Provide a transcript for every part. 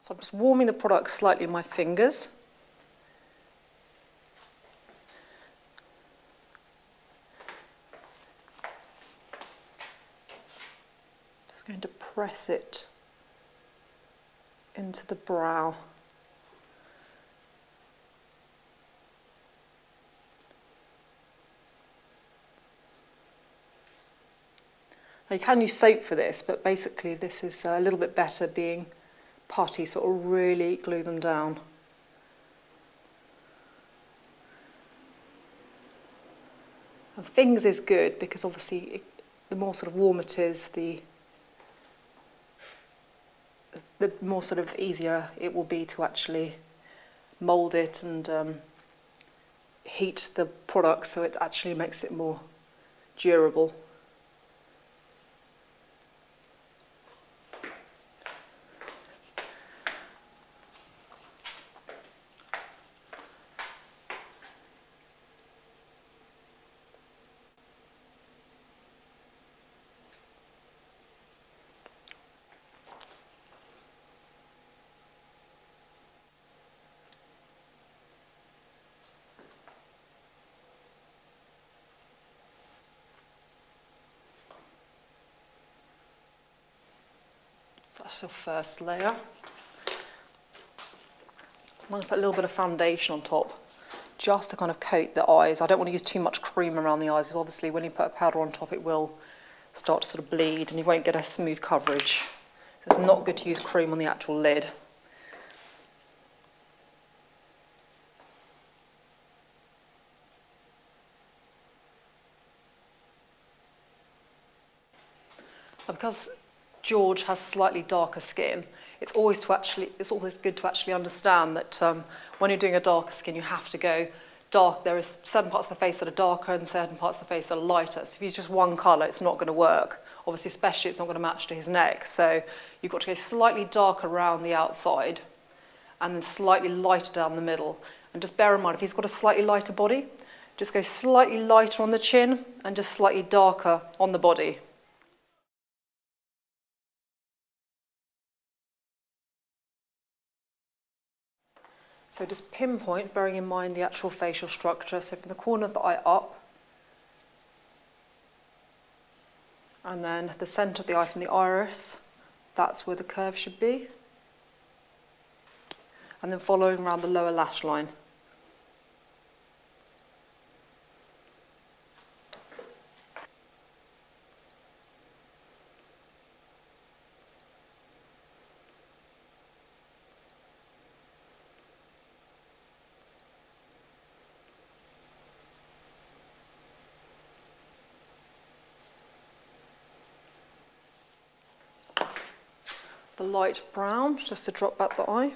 So I'm just warming the product slightly in my fingers. Just going to press it into the brow. Now you can use soap for this, but basically this is a little bit better being putty, so it will really glue them down. And fingers is good because obviously the more sort of warm it is, the more sort of easier it will be to actually mould it and heat the product, so it actually makes it more durable. That's your first layer. I'm going to put a little bit of foundation on top, just to kind of coat the eyes. I don't want to use too much cream around the eyes. Obviously, when you put a powder on top, it will start to sort of bleed and you won't get a smooth coverage. So it's not good to use cream on the actual lid. And because George has slightly darker skin, it's always good to actually understand that when you're doing a darker skin, you have to go dark. There are certain parts of the face that are darker and certain parts of the face that are lighter. So if you use just one colour, it's not going to work. Obviously, especially it's not going to match to his neck. So you've got to go slightly darker around the outside and then slightly lighter down the middle. And just bear in mind, if he's got a slightly lighter body, just go slightly lighter on the chin and just slightly darker on the body. So just pinpoint, bearing in mind the actual facial structure. So from the corner of the eye up, and then the centre of the eye from the iris, that's where the curve should be. And then following around the lower lash line. The light brown, just to drop back the eye.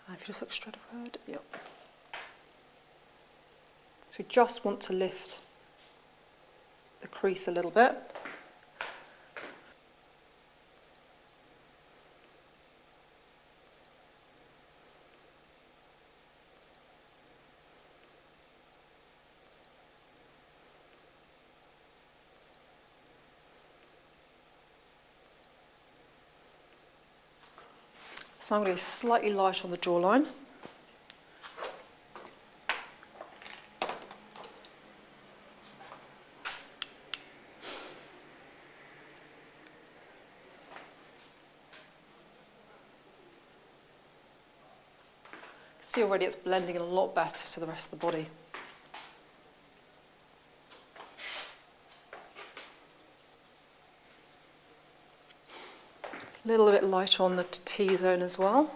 And if you just look straight ahead, yep. So we just want to lift the crease a little bit. So I'm going to be slightly light on the jawline. See already it's blending in a lot better to the rest of the body. A little bit lighter on the T-zone as well.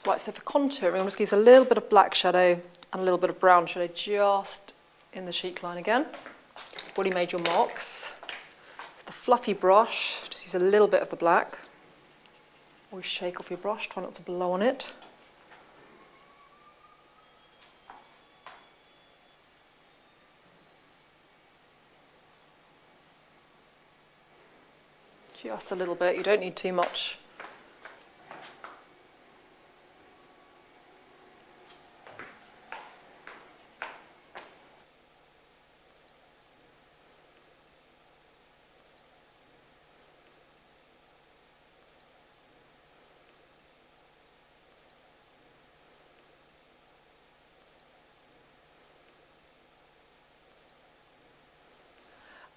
Right, so for contouring, I'm just going to use a little bit of black shadow and a little bit of brown shadow just in the cheek line again. You've already made your marks. So the fluffy brush, just use a little bit of the black. Always shake off your brush, try not to blow on it. Just a little bit, you don't need too much.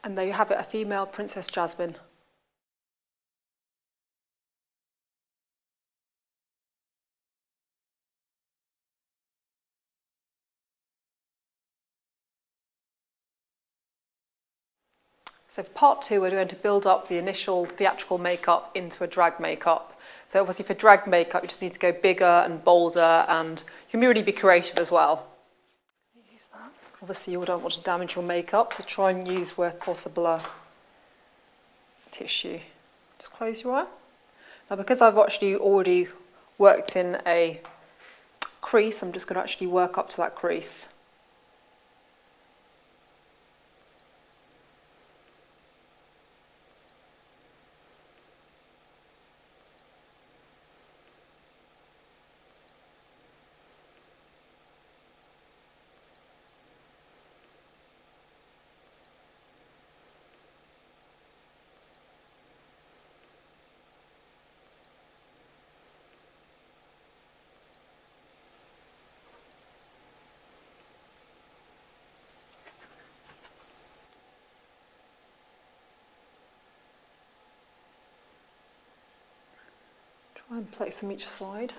And there you have it, a female Princess Jasmine. So for part 2, we're going to build up the initial theatrical makeup into a drag makeup. So obviously for drag makeup, you just need to go bigger and bolder, and you can really be creative as well. Use that. Obviously you don't want to damage your makeup, so try and use where possible a tissue. Just close your eye. Now because I've actually already worked in a crease, I'm just going to actually work up to that crease. Try and place them each side.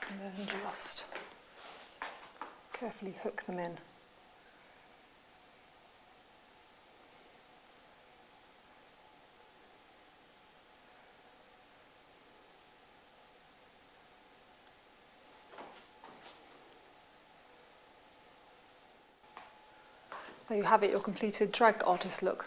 And then just carefully hook them in. So there you have it, your completed drag artist look.